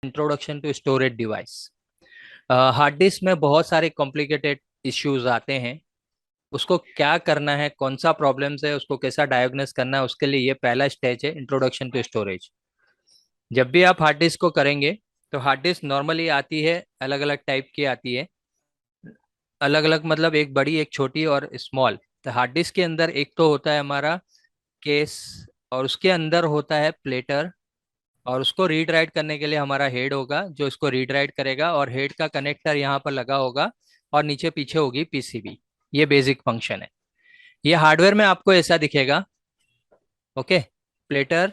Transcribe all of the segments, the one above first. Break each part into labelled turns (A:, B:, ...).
A: Introduction to storage device. Hard disk में बहुत सारे कॉम्प्लिकेटेड इश्यूज आते हैं। उसको क्या करना है, कौन सा प्रॉब्लम्स है, उसको कैसा डायग्नोस करना है, उसके लिए ये पहला स्टेज है, इंट्रोडक्शन टू स्टोरेज। जब भी आप हार्ड डिस्क को करेंगे तो हार्ड डिस्क नॉर्मली आती है, अलग अलग टाइप की आती है। अलग अलग मतलब एक बड़ी, एक छोटी और स्मॉल। तो हार्ड डिस्क के अंदर एक तो होता है हमारा केस, और उसके अंदर होता है प्लेटर, और उसको रीड राइट करने के लिए हमारा हेड होगा जो इसको रीड राइट करेगा, और हेड का कनेक्टर यहाँ पर लगा होगा, और नीचे पीछे होगी पीसीबी। ये बेसिक फंक्शन है। ये हार्डवेयर में आपको ऐसा दिखेगा। ओके। प्लेटर,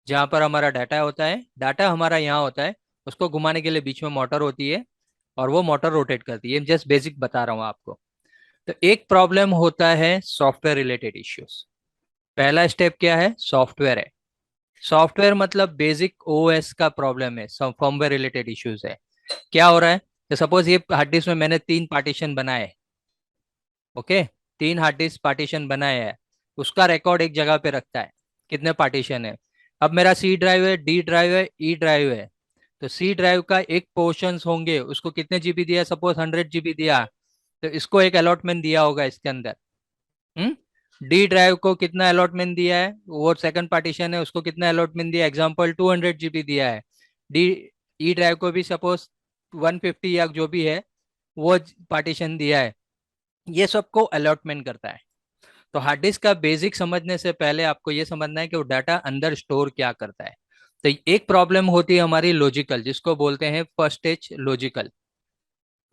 A: जहाँ पर हमारा डाटा होता है, डाटा हमारा यहाँ होता है। उसको घुमाने के लिए बीच में मोटर होती है, और वो मोटर रोटेट करती है। जस्ट बेसिक बता रहा हूँ आपको। तो एक प्रॉब्लम होता है सॉफ्टवेयर रिलेटेड इश्यूज। पहला स्टेप क्या है? सॉफ्टवेयर है। सॉफ्टवेयर मतलब बेसिक ओएस का प्रॉब्लम है, फर्मवेयर रिलेटेड इश्यूज है। क्या हो रहा है? तो सपोज ये हार्ड डिस्क में मैंने 3 पार्टीशन बनाए। ओके। 3 हार्ड डिस्क पार्टीशन बनाए हैं। उसका रिकॉर्ड एक जगह पे रखता है कितने पार्टीशन है। अब मेरा सी ड्राइव है, डी ड्राइव है, ई ड्राइव है। तो सी ड्राइव का एक पोर्शन होंगे, उसको कितने जीबी दिया? सपोज 100 जीबी दिया, तो इसको एक अलॉटमेंट दिया होगा इसके अंदर। डी ड्राइव को कितना अलॉटमेंट दिया है? वो सेकंड पार्टीशन है, उसको कितना अलॉटमेंट दिया? एग्जांपल 200 जीबी दिया है। डी ई ड्राइव को भी सपोज 150 या जो भी है वो पार्टीशन दिया है। ये सबको अलॉटमेंट करता है। तो हार्ड डिस्क का बेसिक समझने से पहले आपको ये समझना है कि वो डाटा अंदर स्टोर क्या करता है। तो एक प्रॉब्लम होती है हमारी लॉजिकल, जिसको बोलते हैं first stage logical.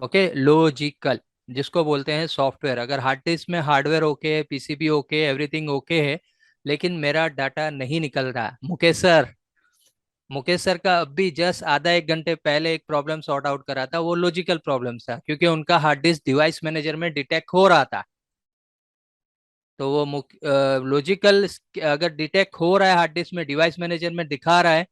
A: Okay, logical जिसको बोलते हैं सॉफ्टवेयर। अगर हार्ड डिस्क में हार्डवेयर ओके है, पीसीबी ओके, एवरीथिंग ओके है, लेकिन मेरा डाटा नहीं निकल रहा, मुकेश सर का अभी जस्ट आधा एक घंटे पहले एक प्रॉब्लम सॉर्ट आउट करा था। वो लॉजिकल प्रॉब्लम था, क्योंकि उनका हार्ड डिस्क डिवाइस मैनेजर में डिटेक्ट हो रहा था। तो वो लॉजिकल अगर डिटेक्ट हो रहा है हार्ड डिस्क में, डिवाइस मैनेजर में दिखा रहा है,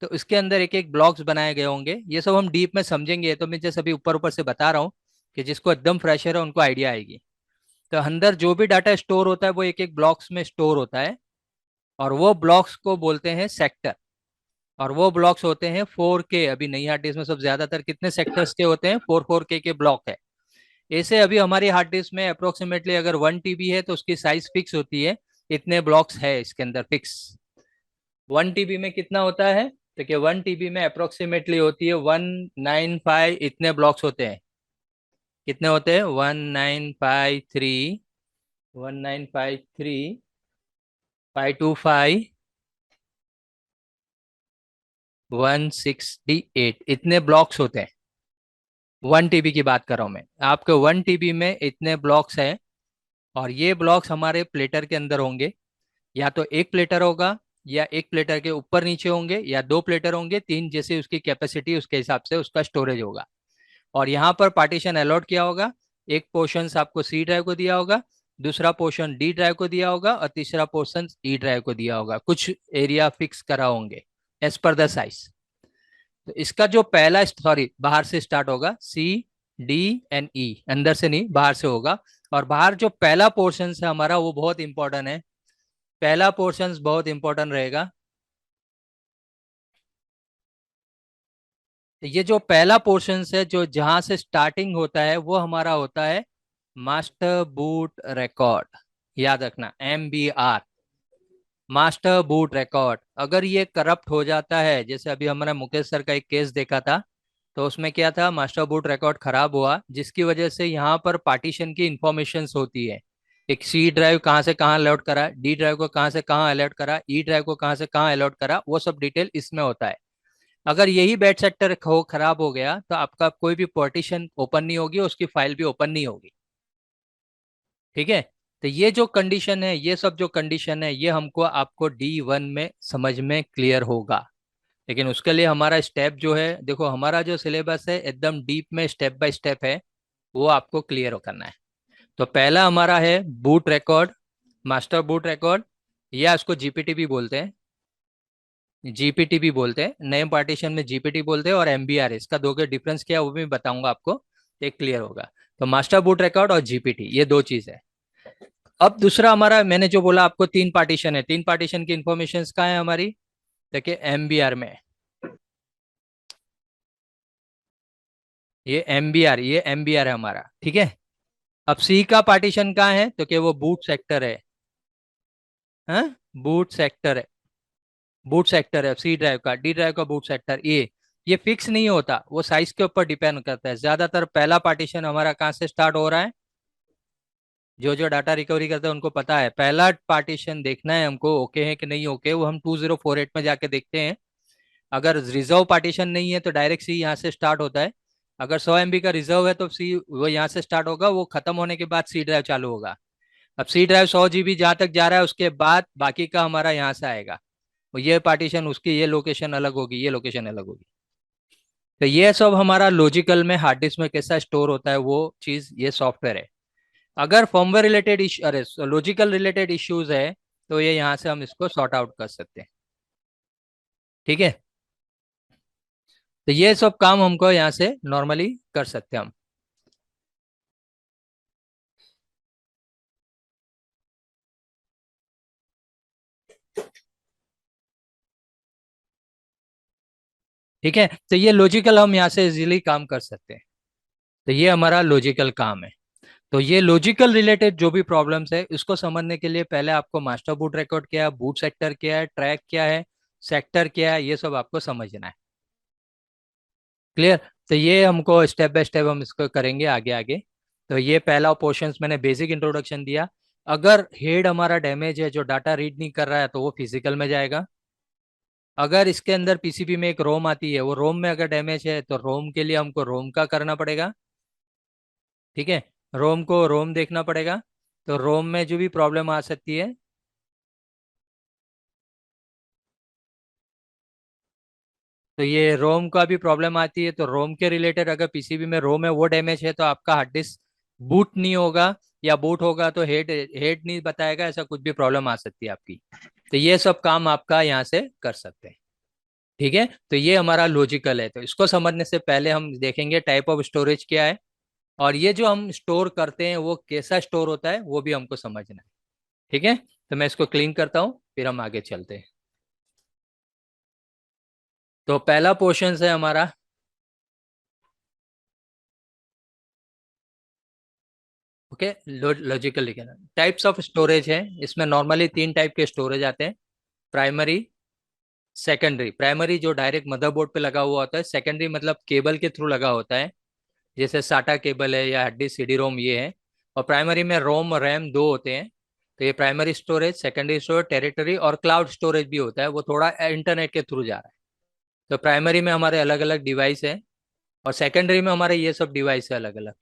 A: तो इसके अंदर एक एक ब्लॉक्स बनाए गए होंगे। ये सब हम डीप में समझेंगे, तो मैं जैसे अभी ऊपर ऊपर से बता रहा हूँ कि जिसको एकदम फ्रेशर है उनको आइडिया आएगी। तो अंदर जो भी डाटा स्टोर होता है वो एक एक ब्लॉक्स में स्टोर होता है, और वो ब्लॉक्स को बोलते हैं सेक्टर। और वो ब्लॉक्स होते हैं 4K। अभी नई हार्ड डिस्क में सब ज्यादातर कितने सेक्टर्स के होते हैं? 4 4K के ब्लॉक है। ऐसे अभी हमारी हार्ड डिस्क में अप्रोक्सीमेटली अगर 1 TB है तो उसकी साइज फिक्स होती है। इतने ब्लॉक्स है इसके अंदर फिक्स। 1 TB में कितना होता है? तो कि 1 TB में अप्रोक्सीमेटली होती है 195, इतने ब्लॉक्स होते हैं। कितने होते हैं? 1953, 1953, 525, 168, इतने ब्लॉक्स होते हैं। 1 TB की बात कर रहा हूं मैं आपके। 1 TB में इतने ब्लॉक्स हैं, और ये ब्लॉक्स हमारे प्लेटर के अंदर होंगे। या तो एक प्लेटर होगा, या एक प्लेटर के ऊपर नीचे होंगे, या दो प्लेटर होंगे, तीन, जैसे उसकी कैपेसिटी उसके हिसाब से उसका स्टोरेज होगा। और यहाँ पर पार्टीशन अलॉट किया होगा। एक पोर्शन आपको सी ड्राइव को दिया होगा, दूसरा पोर्शन डी ड्राइव को दिया होगा, और तीसरा पोर्शन ई ड्राइव को दिया होगा। कुछ एरिया फिक्स करा होंगे एज पर द साइज। तो इसका जो पहला, सॉरी, बाहर से स्टार्ट होगा, सी डी एंड ई, अंदर से नहीं बाहर से होगा। और बाहर जो पहला पोर्शन है हमारा वो बहुत इंपॉर्टेंट है। पहला पोर्शन बहुत इंपॉर्टेंट रहेगा। ये जो पहला पोर्शन है, जो जहां से स्टार्टिंग होता है, वो हमारा होता है मास्टर बूट रिकॉर्ड। याद रखना, MBR, मास्टर बूट रिकॉर्ड। अगर ये करप्ट हो जाता है, जैसे अभी हमारा मुकेश सर का एक केस देखा था, तो उसमें क्या था, मास्टर बूट रिकॉर्ड खराब हुआ, जिसकी वजह से यहाँ पर पार्टीशन की इंफॉर्मेशन होती है। एक सी ड्राइव कहाँ से कहाँ अलॉट करा, डी ड्राइव को कहाँ से कहाँ अलॉट करा, ई ड्राइव को कहाँ से कहाँ अलॉट करा, वो सब डिटेल इसमें होता है। अगर यही बैड सेक्टर खराब हो गया तो आपका कोई भी पार्टीशन ओपन नहीं होगी, उसकी फाइल भी ओपन नहीं होगी। ठीक है। तो ये जो कंडीशन है, ये सब जो कंडीशन है, ये हमको आपको D1 में समझ में क्लियर होगा। लेकिन उसके लिए हमारा स्टेप जो है, देखो हमारा जो सिलेबस है एकदम डीप में स्टेप बाय स्टेप है, वो आपको क्लियर करना है। तो पहला हमारा है boot record, master boot record, या उसको जीपीटी भी बोलते हैं। जीपीटी भी बोलते हैं, नए पार्टीशन में जीपीटी बोलते हैं, और एमबीआर, इसका दो के डिफरेंस क्या है वो भी बताऊंगा आपको, एक क्लियर होगा। तो मास्टर बूट रिकॉर्ड और जीपीटी, ये दो चीज है। अब दूसरा हमारा, मैंने जो बोला आपको 3 पार्टीशन है, 3 पार्टीशन की इंफॉर्मेशन कहाँ है हमारी? देखिए एमबीआर में। ये एमबीआर है हमारा, ठीक है। अब सी का पार्टीशन कहाँ है, तो क्या वो बूट सेक्टर है। हाँ, बूट सेक्टर है, बूट सेक्टर है सी ड्राइव का, डी ड्राइव का बूट सेक्टर ये फिक्स नहीं होता, वो साइज के ऊपर डिपेंड करता है। ज्यादातर पहला पार्टीशन हमारा कहाँ से स्टार्ट हो रहा है, जो जो डाटा रिकवरी करते हैं उनको पता है, पहला पार्टीशन देखना है हमको, ओके है कि नहीं ओके, वो हम 2048 में जाके देखते हैं। अगर रिजर्व पार्टीशन नहीं है तो डायरेक्ट सी यहाँ से स्टार्ट होता है। अगर 100 MB का रिजर्व है तो सी वो यहाँ से स्टार्ट होगा, वो खत्म होने के बाद सी ड्राइव चालू होगा। अब सी ड्राइव 100 GB जहाँ तक जा रहा है, उसके बाद बाकी का हमारा यहाँ से आएगा। और ये पार्टीशन उसकी ये लोकेशन अलग होगी, ये लोकेशन अलग होगी। तो ये सब हमारा लॉजिकल में हार्ड डिस्क में कैसा स्टोर होता है वो चीज, ये सॉफ्टवेयर है। अगर फर्मवेयर रिलेटेड इशू, अरे लॉजिकल रिलेटेड इश्यूज है, तो ये यहाँ से हम इसको सॉर्ट आउट कर सकते हैं, ठीक है। तो ये सब काम हमको यहाँ से नॉर्मली कर सकते हैं हम। ठीक है, तो ये लॉजिकल हम यहाँ से इजीली काम कर सकते हैं। तो ये हमारा लॉजिकल काम है। तो ये लॉजिकल रिलेटेड जो भी प्रॉब्लम्स है, इसको समझने के लिए पहले आपको मास्टर बूट रिकॉर्ड क्या है, बूट सेक्टर क्या है, ट्रैक क्या है, सेक्टर क्या है, ये सब आपको समझना है। क्लियर। तो ये हमको स्टेप बाय स्टेप हम इसको करेंगे आगे आगे। तो ये पहला पोर्शन मैंने बेसिक इंट्रोडक्शन दिया। अगर हेड हमारा डैमेज है, जो डाटा रीड नहीं कर रहा है, तो वो फिजिकल में जाएगा। अगर इसके अंदर पीसीबी में एक रोम आती है, वो रोम में अगर डैमेज है, तो रोम के लिए हमको रोम का करना पड़ेगा, ठीक है। रोम को रोम देखना पड़ेगा। तो रोम में जो भी प्रॉब्लम आ सकती है, तो ये रोम का भी प्रॉब्लम आती है, तो रोम के रिलेटेड अगर पीसीबी में रोम है वो डैमेज है, तो आपका हार्ड डिस्क बूट नहीं होगा, या बूट होगा तो हेड हेड नहीं बताएगा, ऐसा कुछ भी प्रॉब्लम आ सकती है आपकी। तो ये सब काम आपका यहाँ से कर सकते हैं, ठीक है। तो ये हमारा लॉजिकल है। तो इसको समझने से पहले हम देखेंगे टाइप ऑफ स्टोरेज क्या है, और ये जो हम स्टोर करते हैं वो कैसा स्टोर होता है, वो भी हमको समझना है, ठीक है। तो मैं इसको क्लीन करता हूँ, फिर हम आगे चलते हैं। तो पहला पोर्शन है हमारा, ओके, लॉजिकल लिखना। टाइप्स ऑफ स्टोरेज है, इसमें नॉर्मली तीन टाइप के स्टोरेज आते हैं। Primary, secondary. प्राइमरी जो डायरेक्ट मदरबोर्ड पे लगा हुआ होता है, सेकेंडरी मतलब केबल के थ्रू लगा होता है, जैसे साटा केबल है या हड्डी सीडी रोम ये है। और प्राइमरी में रोम और रैम दो होते हैं। तो ये primary storage, secondary storage, territory और क्लाउड स्टोरेज भी होता है, वो थोड़ा इंटरनेट के थ्रू जा रहा है। तो प्राइमरी में हमारे अलग अलग डिवाइस है, और सेकेंडरी में हमारे ये सब डिवाइस है अलग अलग।